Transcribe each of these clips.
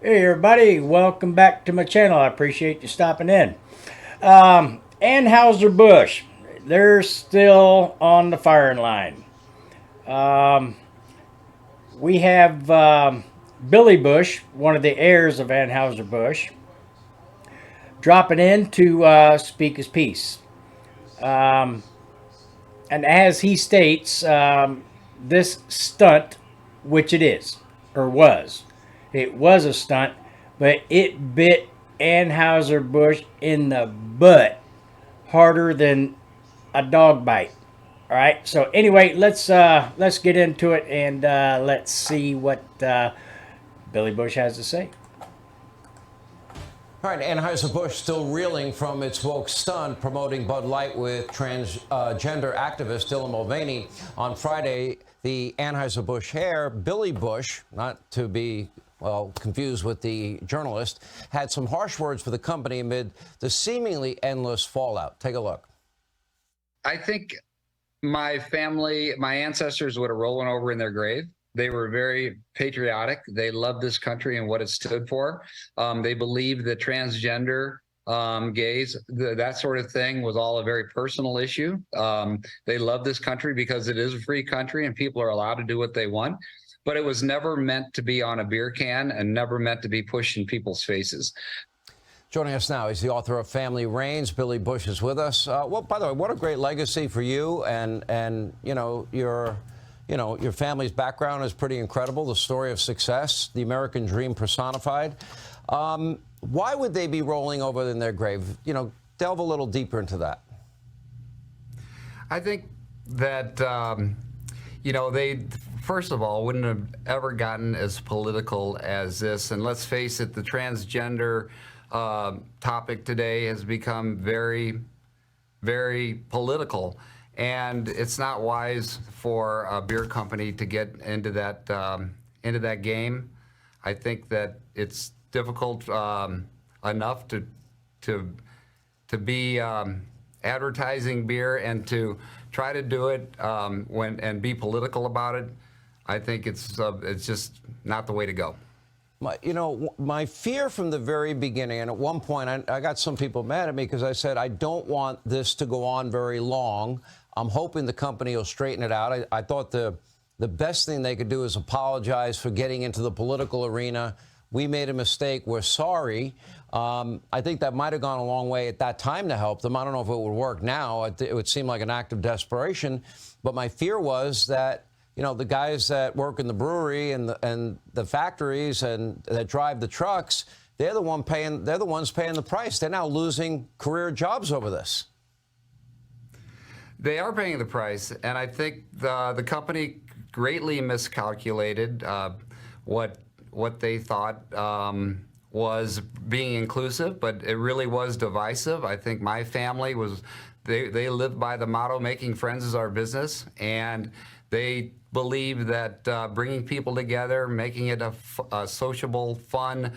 Hey everybody, welcome back to my channel. I appreciate you stopping in. Anheuser-Busch, they're still on the firing line. We have Billy Bush, one of the heirs of Anheuser-Busch, dropping in to speak his piece. And as he states, this stunt, which it is, or was, it was a stunt, but it bit Anheuser-Busch in the butt harder than a dog bite. All right. So anyway, let's get into it and let's see what Billy Bush has to say. All right, Anheuser-Busch still reeling from its woke stunt promoting Bud Light with transgender activist Dylan Mulvaney. On Friday, the Anheuser-Busch Heir, Billy Bush, not to be, well, confused with the journalist, had some harsh words for the company amid the seemingly endless fallout. Take a look. I think my family, my ancestors would have rollen over in their grave. They were very patriotic. They loved this country and what it stood for. They believed that transgender, gays, that sort of thing was all a very personal issue. They love this country because it is a free country and people are allowed to do what they want. But it was never meant to be on a beer can and never meant to be pushed in people's faces. Joining us now, he's the author of Family Reigns. Billy Bush is with us. Well, by the way, what a great legacy for you, and your family's background is pretty incredible. The story of success, the American dream personified. Why would they be rolling over in their grave? Delve a little deeper into that. I think that, they, first of all, wouldn't have ever gotten as political as this. And let's face it, the transgender topic today has become very, very political. And it's not wise for a beer company to get into that game. I think that it's difficult enough to be advertising beer and to try to do it and be political about it. I think it's just not the way to go. My fear from the very beginning, and at one point I got some people mad at me because I said I don't want this to go on very long. I'm hoping the company will straighten it out. I thought the best thing they could do is apologize for getting into the political arena. We made a mistake. We're sorry. I think that might have gone a long way at that time to help them. I don't know if it would work now. It would seem like an act of desperation. But my fear was that, the guys that work in the brewery and the factories and that drive the trucks, they're the ones paying the price. They're now losing career jobs over this. They are paying the price, and I think the company greatly miscalculated what they thought was being inclusive, but it really was divisive. I think my family they lived by the motto, making friends is our business, and they believe that bringing people together, making it a sociable, fun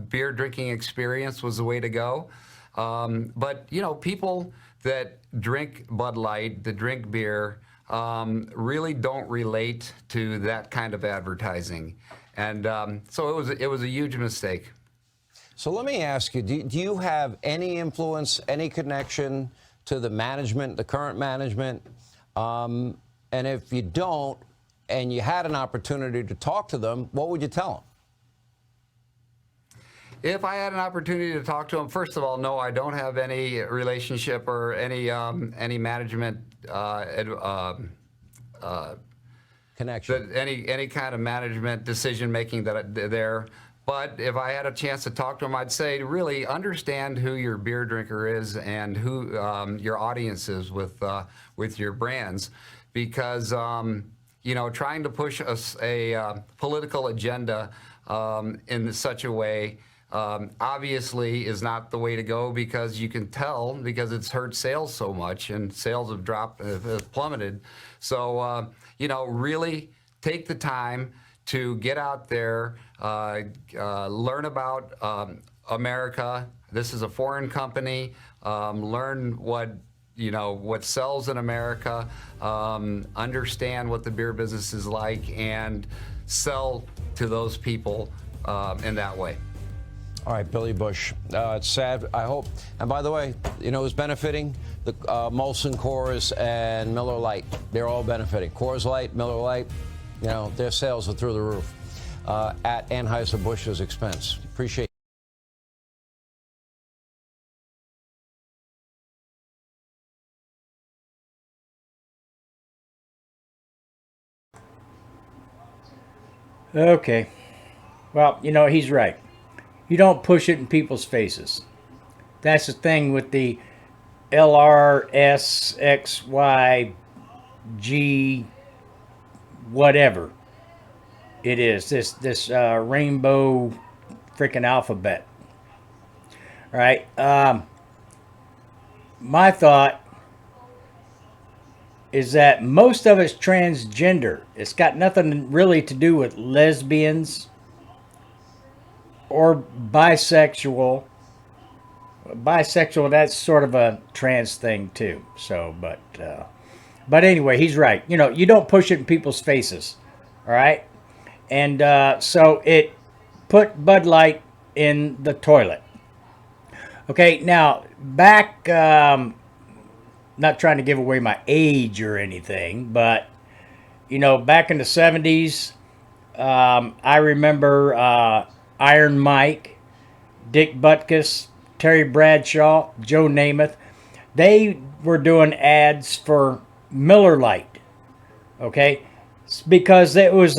beer drinking experience was the way to go. But people that drink Bud Light, that drink beer, really don't relate to that kind of advertising. And so it was a huge mistake. So let me ask you, do you have any influence, any connection to the management, the current management? And if you don't, and you had an opportunity to talk to them, what would you tell them? If I had an opportunity to talk to them, first of all, no, I don't have any relationship or any management connection, any kind of management decision making there. But if I had a chance to talk to them, I'd say really understand who your beer drinker is and who your audience is with your brands, because trying to push a political agenda in such a way obviously is not the way to go, because you can tell, because it's hurt sales so much and sales have plummeted. So, really take the time to get out there, learn about America. This is a foreign company. Learn what sells in America, understand what the beer business is like, and sell to those people in that way. All right, Billy Bush. It's sad. I hope. And by the way, you know who's benefiting? The Molson Coors and Miller Lite. They're all benefiting. Coors Light, Miller Lite, you know, their sales are through the roof at Anheuser-Busch's expense. Appreciate Okay. Well, you know, he's right. You don't push it in people's faces. That's the thing with the LRSXYG, whatever it is. This rainbow freaking alphabet. All right. My thought is that most of it's transgender. It's got nothing really to do with lesbians or bisexual. Bisexual, that's sort of a trans thing too. So, but anyway, he's right. You know, you don't push it in people's faces. All right. And so it put Bud Light in the toilet. Okay. Now, back, not trying to give away my age or anything, but, you know, back in the 70s, I remember Iron Mike, Dick Butkus, Terry Bradshaw, Joe Namath. They were doing ads for Miller Lite, okay? Because it was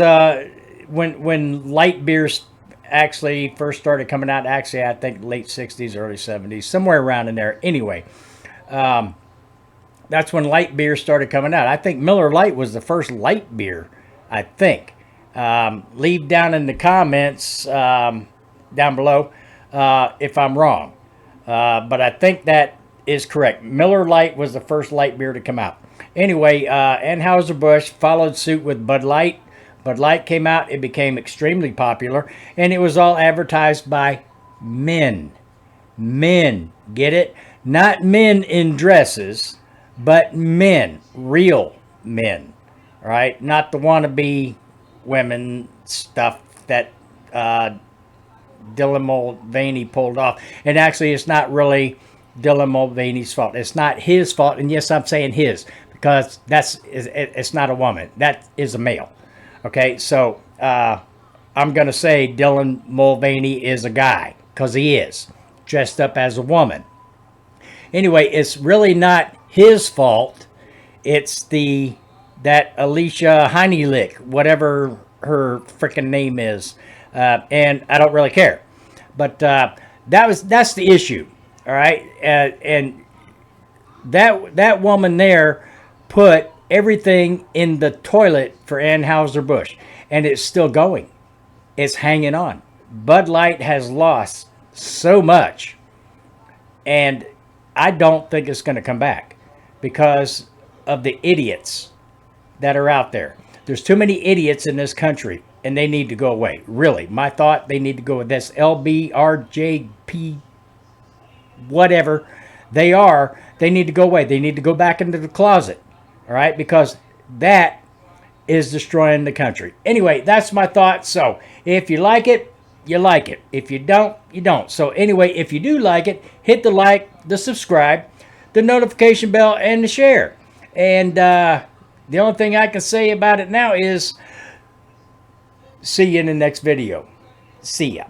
when light beers actually first started coming out, actually I think late 60s, early 70s, somewhere around in there. Anyway, that's when light beer started coming out. I think Miller Lite was the first light beer, I think. Leave down in the comments down below if I'm wrong. But I think that is correct. Miller Lite was the first light beer to come out. Anyway, Anheuser-Busch followed suit with Bud Light. Bud Light came out. It became extremely popular. And it was all advertised by men. Men. Get it? Not men in dresses, but men. Real men. All right? Not the wannabe women stuff that Dylan Mulvaney pulled off. And actually, it's not really Dylan Mulvaney's fault. It's not his fault. And yes, I'm saying his, because it's not a woman. That is a male. Okay, so I'm going to say Dylan Mulvaney is a guy, because he is, dressed up as a woman. Anyway, it's really not his fault. It's that Alicia Heinlich, whatever her freaking name is. And I don't really care. But that's the issue. All right. And that woman there put everything in the toilet for Anheuser-Busch. And it's still going. It's hanging on. Bud Light has lost so much. And I don't think it's going to come back because of the idiots that are out there. There's too many idiots in this country, and they need to go away. Really, my thought, they need to go with this LBRJP, whatever they are. They need to go away. They need to go back into the closet, all right? Because that is destroying the country. Anyway, that's my thought. So if you like it, you like it. If you don't, you don't. So anyway, if you do like it, hit the like, the subscribe, the notification bell, and the share. And the only thing I can say about it now is see you in the next video. See ya.